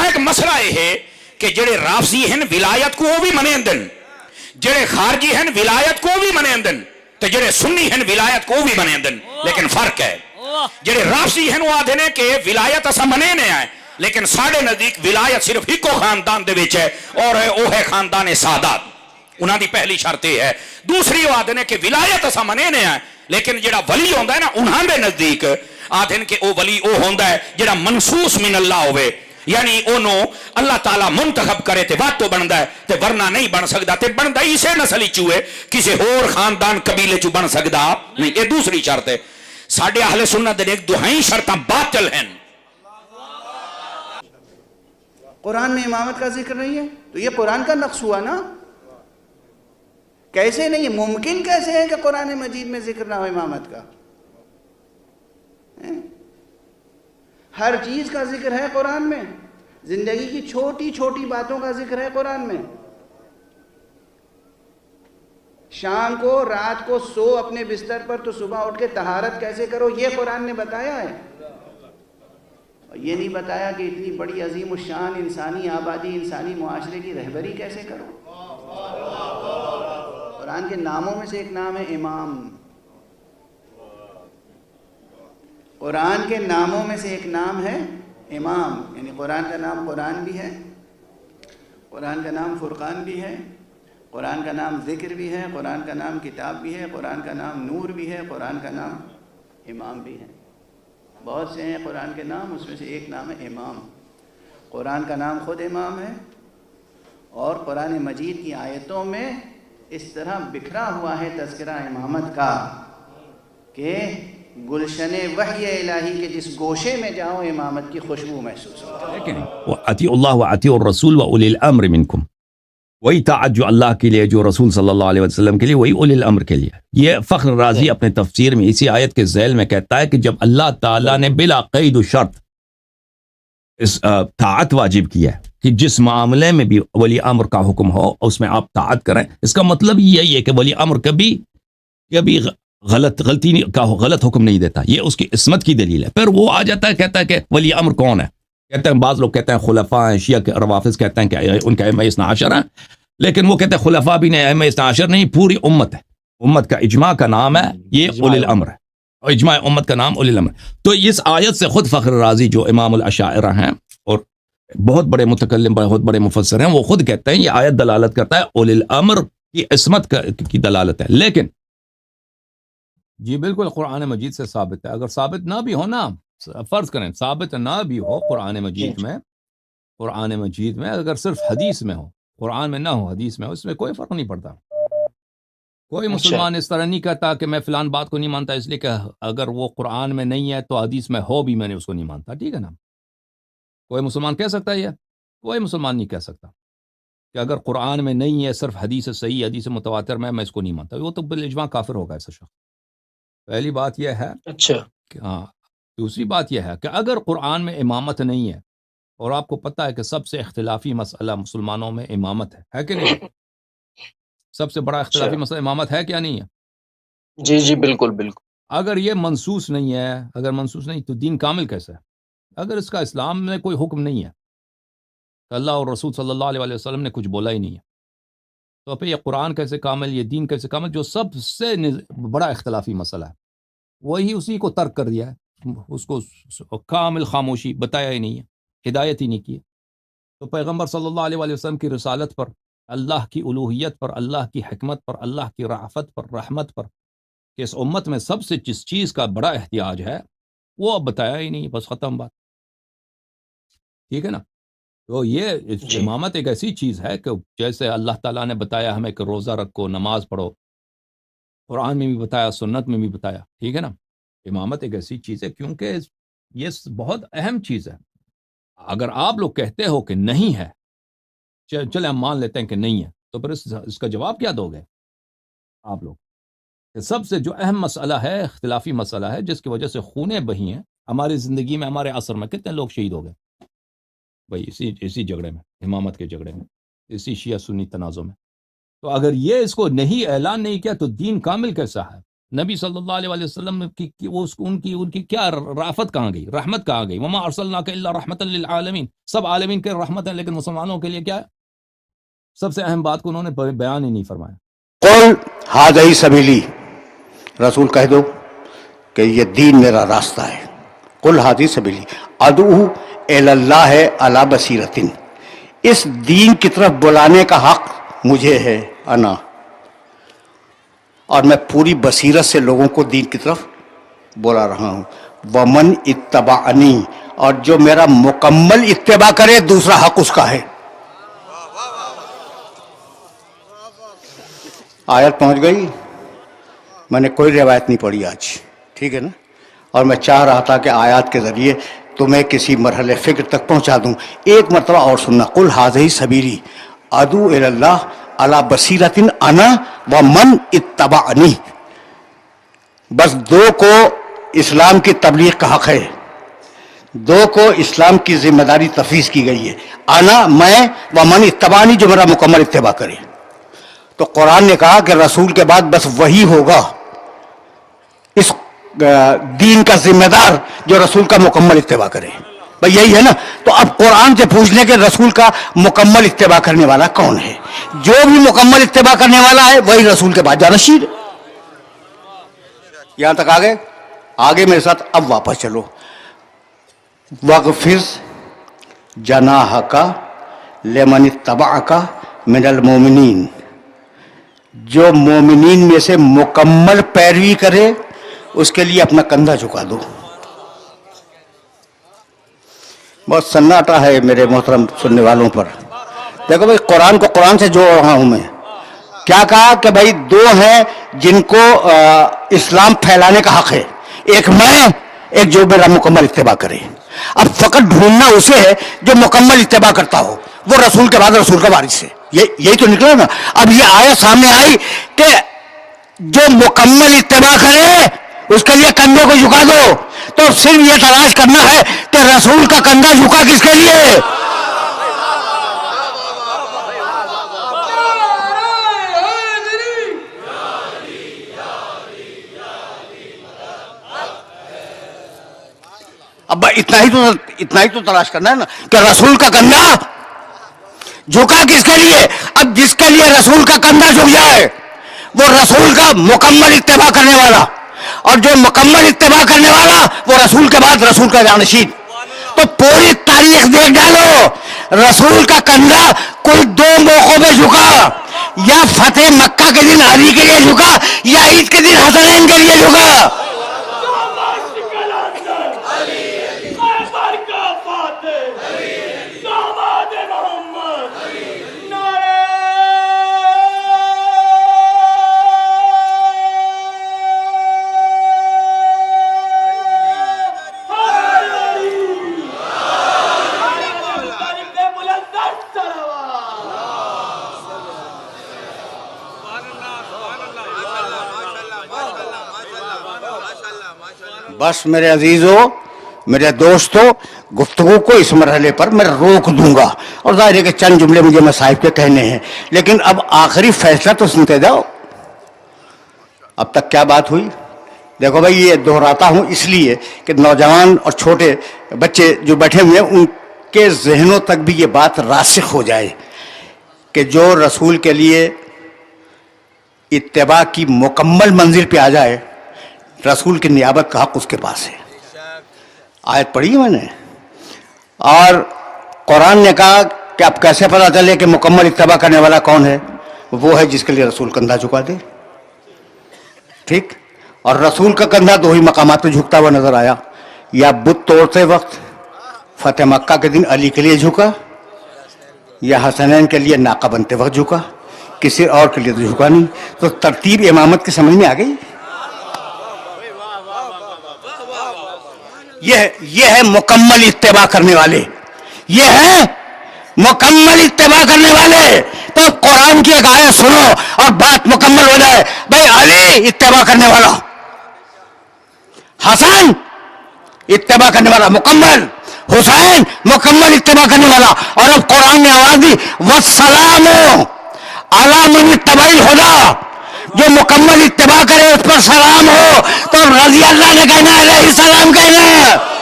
ایک مسئلہ یہ ہے کہ جڑے رافضی ہیں ولایت کو وہ بھی منیندن، جڑے خارجی ہیں ولایت کو بھی منیندن، تو جڑے سنی ہیں ولایت کو بھی منیندن، لیکن فرق ہے جڑے رافضی ہیں وہ آدھے نے کہ ولایت اسا منینے آئے، لیکن ساڑھے نزدیک ولایت صرف ہی کو خاندان دے وچ ہے اور وہ ہے خاندان سادات، انہاں دی پہلی شرط یہ ہے۔ دوسری وہ آدھے نے کہ ولایت اسا منینے آئے، لیکن جڑا ولی ہوندہ ہے نا انہاں دے نزدیک آدھن کہ او ولی او ہوندہ ہے جڑا منصوص من اللہ ہوئے، یعنی انہوں اللہ تعالیٰ منتخب کرے تے بات تو بندہ ہے تے ورنہ نہیں بن سکتا، تے بندہ اسے نسلی چوئے کسی اور خاندان قبیلے چو بن سکتا نہیں، یہ دوسری شرط ہے۔ ساڑھے اہل سنت دے ایک دوہائیں شرطاں باطل ہیں۔ قرآن میں امامت کا ذکر نہیں ہے تو یہ قرآن کا نقص ہوا نا، کیسے نہیں ہے؟ ممکن کیسے ہے کہ قرآن مجید میں ذکر نہ ہو امامت کا؟ ہر چیز کا ذکر ہے قرآن میں، زندگی کی چھوٹی چھوٹی باتوں کا ذکر ہے قرآن میں۔ شام کو رات کو سو اپنے بستر پر تو صبح اٹھ کے طہارت کیسے کرو یہ قرآن نے بتایا ہے، اور یہ نہیں بتایا کہ اتنی بڑی عظیم الشان انسانی آبادی انسانی معاشرے کی رہبری کیسے کرو۔ قرآن کے ناموں میں سے ایک نام ہے امام، قرآن کے ناموں میں سے ایک نام ہے امام، یعنی قرآن کا نام قرآن بھی ہے، قرآن کا نام فرقان بھی ہے، قرآن کا نام ذکر بھی ہے، قرآن کا نام کتاب بھی ہے، قرآن کا نام نور بھی ہے، قرآن کا نام امام بھی ہے۔ بہت سے ہیں قرآن کے نام، اس میں سے ایک نام ہے امام۔ قرآن کا نام خود امام ہے، اور قرآن مجید کی آیتوں میں اس طرح بکھرا ہوا ہے تذکرہ امامت کا کہ گلشن وحی الہی کے جس گوشے میں جاؤ امامت کی خوشبو محسوس ہوتی ہے۔ وَأَطِيعُوا اللَّهَ وَأَطِيعُوا الرَّسُولَ وَأُولِي الْأَمْرِ مِنْكُمْ، وہی طاعت جو اللہ کے لیے، جو رسول صلی اللہ علیہ وسلم کے لیے، وہی اولی الامر کے لیے۔ یہ فخر رازی اپنے تفسیر میں اسی آیت کے ذیل میں کہتا ہے کہ جب اللہ تعالیٰ نے بلا قید و شرط اس طاعت واجب کیا ہے کہ جس معاملے میں بھی ولی امر کا حکم ہو اس میں آپ طاعت کریں، اس کا مطلب یہی ہے کہ ولی امر کبھی غلط حکم نہیں دیتا، یہ اس کی عصمت کی دلیل ہے۔ پھر وہ آ جاتا ہے کہتا ہے کہ ولی امر کون ہے، کہتے ہیں بعض لوگ کہتے ہیں خلفاء ہیں، شیعہ کے روافظ کہتے ہیں کہ ان کا ائمہ اثنا عشر ہیں، لیکن وہ کہتے ہیں خلفاء بھی نہیں، ائمہ اثنا عشر نہیں، پوری امت ہے، امت کا اجماع کا نام ہے یہ اولی الامر ہے، اور اجماع امت کا نام اولی الامر۔ تو اس آیت سے خود فخر رازی جو امام الاشاعرہ ہیں اور بہت بڑے متکلم بہت بڑے مفسر ہیں، وہ خود کہتے ہیں یہ آیت دلالت کرتا ہے اولی الامر کی عصمت کی دلالت ہے۔ لیکن جی بالکل قرآن مجید سے ثابت ہے، اگر ثابت نہ بھی ہو نا، فرض کریں ثابت نہ بھی ہو قرآن مجید میں اگر صرف حدیث میں ہو، قرآن میں نہ ہو حدیث میں ہو، اس میں کوئی فرق نہیں پڑتا۔ کوئی مسلمان اس طرح نہیں کہتا کہ میں فلان بات کو نہیں مانتا اس لیے کہ اگر وہ قرآن میں نہیں ہے تو حدیث میں ہو بھی میں نے اس کو نہیں مانتا، ٹھیک ہے نا؟ کوئی مسلمان کہہ سکتا ہے یہ؟ کوئی مسلمان نہیں کہہ سکتا کہ اگر قرآن میں نہیں ہے، صرف حدیث صحیح حدیث متواتر میں اس کو نہیں مانتا، وہ تو بالاجماع کافر ہوگا ایسا شخص۔ پہلی بات یہ ہے کہ ہاں، دوسری بات یہ ہے کہ اگر قرآن میں امامت نہیں ہے، اور آپ کو پتہ ہے کہ سب سے اختلافی مسئلہ مسلمانوں میں امامت ہے کہ نہیں؟ سب سے بڑا اختلافی مسئلہ امامت ہے کیا نہیں ہے؟ جی جی بالکل بالکل۔ اگر یہ منصوص نہیں ہے، اگر منصوص نہیں تو دین کامل کیسا ہے؟ اگر اس کا اسلام میں کوئی حکم نہیں ہے، اللہ اور رسول صلی اللہ علیہ وسلم نے کچھ بولا ہی نہیں ہے، تو پھر یہ قرآن کیسے کامل، یہ دین کیسے کامل؟ جو سب سے بڑا اختلافی مسئلہ ہے وہی اسی کو ترک کر دیا ہے، اس کو کامل خاموشی، بتایا ہی نہیں ہے، ہدایت ہی نہیں کی ہے۔ تو پیغمبر صلی اللہ علیہ وسلم کی رسالت پر، اللہ کی الوہیت پر، اللہ کی حکمت پر، اللہ کی رافت پر، رحمت پر، کہ اس امت میں سب سے جس چیز کا بڑا احتیاج ہے وہ اب بتایا ہی نہیں، بس ختم بات، ٹھیک ہے نا؟ تو یہ امامت ایک ایسی چیز ہے کہ جیسے اللہ تعالیٰ نے بتایا ہمیں کہ روزہ رکھو، نماز پڑھو، قرآن میں بھی بتایا، سنت میں بھی بتایا، ٹھیک ہے نا؟ امامت ایک ایسی چیز ہے کیونکہ یہ بہت اہم چیز ہے۔ اگر آپ لوگ کہتے ہو کہ نہیں ہے، چلے ہم مان لیتے ہیں کہ نہیں ہے، تو پھر اس کا جواب کیا دو گے آپ لوگ؟ کہ سب سے جو اہم مسئلہ ہے، اختلافی مسئلہ ہے، جس کی وجہ سے خونیں بہی ہیں ہماری زندگی میں، ہمارے عصر میں کتنے لوگ شہید ہو گئے بھائی اسی جھگڑے میں، امامت کے جھگڑے میں، اسی شیعہ سنی تنازع میں۔ تو اگر یہ اس کو نہیں اعلان نہیں کیا تو دین کامل کیسا ہے؟ نبی صلی اللہ علیہ وسلم ان کی کیا رافت کہاں گئی، رحمت کہاں گئی؟ وما ارسلناک الا رحمتا للعالمین، سب عالمین کے رحمت ہے، لیکن مسلمانوں کے لیے کیا ہے؟ سب سے اہم بات کو انہوں نے بیان ہی نہیں فرمایا۔ قل ھذہ سبیلی، رسول کہہ دو کہ یہ دین میرا راستہ ہے۔ قل ھذہ سبیلی ادعو الی اللہ علی بصیرۃ، اس دین کی طرف بلانے کا حق مجھے ہے، انا، اور میں پوری بصیرت سے لوگوں کو دین کی طرف بلا رہا ہوں۔ ومن اتبعنی، اور جو میرا مکمل اتباع کرے دوسرا حق اس کا ہے۔ آیت پہنچ گئی؟ میں نے کوئی روایت نہیں پڑھی آج، ٹھیک ہے نا؟ اور میں چاہ رہا تھا کہ آیات کے ذریعے تمہیں کسی مرحلے فکر تک پہنچا دوں۔ ایک مرتبہ اور سننا، قل ھذہ سبیلی ادعو الی اللہ علی بصیرۃ انا ومن اتبعنی، بس دو کو اسلام کی تبلیغ کا حق ہے، دو کو اسلام کی ذمہ داری تفویض کی گئی ہے، انا میں، ومن اتبعنی جو میرا مکمل اتباع کرے۔ تو قرآن نے کہا کہ رسول کے بعد بس وہی ہوگا اس دین کا ذمہ دار جو رسول کا مکمل اتباع کرے، بھئی یہی ہے نا؟ تو اب قرآن سے پوچھ لیں کہ رسول کا مکمل اتباع کرنے والا کون ہے؟ جو بھی مکمل اتباع کرنے والا ہے وہی رسول کے بعد جانشین۔ یہاں تک آگے میرے ساتھ اب واپس چلو۔ وَاغْفِرْ جَنَاحَكَ لِمَنِ اتَّبَعَكَ مِنَ الْمُؤْمِنِينَ، جو مومنین میں سے مکمل پیروی کرے اس کے لیے اپنا کندھا جھکا دو۔ بہت سناٹا ہے میرے محترم سننے والوں پر۔ دیکھو بھائی، قرآن کو قرآن سے جوڑ رہا ہوں میں۔ کیا کہا کہ بھائی دو ہیں جن کو اسلام پھیلانے کا حق ہے، ایک میں، ایک جو میرا مکمل اتباع کرے۔ اب فقط ڈھونڈنا اسے ہے جو مکمل اتباع کرتا ہو، وہ رسول کے بعد رسول کا وارث ہے۔ یہی تو نکلا نا۔ اب یہ آیت سامنے آئی کہ جو مکمل اتباع کرے اس کے لیے کندھے کو جھکا دو، تو صرف یہ تلاش کرنا ہے کہ رسول کا کندھا جھکا کس کے لیے؟ اب اتنا ہی تو تلاش کرنا ہے نا کہ رسول کا کندھا جھکا کس کے لیے؟ اب جس کے لیے رسول کا کندھا جھک جائے وہ رسول کا مکمل اتباع کرنے والا، اور جو مکمل اتباع کرنے والا وہ رسول کے بعد رسول کا جانشین۔ تو پوری تاریخ دیکھ ڈالو، رسول کا کندھا کوئی دو موقعوں پہ جھکا، یا فتح مکہ کے دن علی کے لیے جھکا، یا عید کے دن حسنین کے لیے جھکا۔ بس میرے عزیزو، میرے دوستو، گفتگو کو اس مرحلے پر میں روک دوں گا، اور ظاہر ہے کہ چند جملے مجھے مصاحب کے کہنے ہیں، لیکن اب آخری فیصلہ تو سنتے جاؤ۔ اب تک کیا بات ہوئی؟ دیکھو بھائی، یہ دہراتا ہوں اس لیے کہ نوجوان اور چھوٹے بچے جو بیٹھے ہوئے ہیں ان کے ذہنوں تک بھی یہ بات راسخ ہو جائے کہ جو رسول کے لیے اتباع کی مکمل منزل پہ آ جائے، رسول کی نیابت کا حق اس کے پاس ہے۔ آیت پڑھی ہے میں نے، اور قرآن نے کہا کہ اب کیسے پتہ چلے کہ مکمل اتباع کرنے والا کون ہے؟ وہ ہے جس کے لیے رسول کندھا جھکا دے، ٹھیک؟ اور رسول کا کندھا دو ہی مقامات پہ جھکتا ہوا نظر آیا، یا بت توڑتے وقت فتح مکہ کے دن علی کے لیے جھکا، یا حسنین کے لیے ناقہ بنتے وقت جھکا، کسی اور کے لیے تو جھکا نہیں۔ تو ترتیب امامت کی سمجھ میں آ گئی؟ یہ ہے مکمل اتباع کرنے والے، یہ ہے مکمل اتباع کرنے والے۔ تو قرآن کی ایک آیت سنو اور بات مکمل ہو جائے۔ بھائی علی اتباع کرنے والا، حسن اتباع کرنے والا مکمل، حسین مکمل اتباع کرنے والا۔ اور اب قرآن نے آواز دی، والسلام علی من اتبع الہدی، جو مکمل اتباع کرے اس پر سلام ہو، تو رضی اللہ نے کہنا ہے، علیہ السلام کہنا ہے.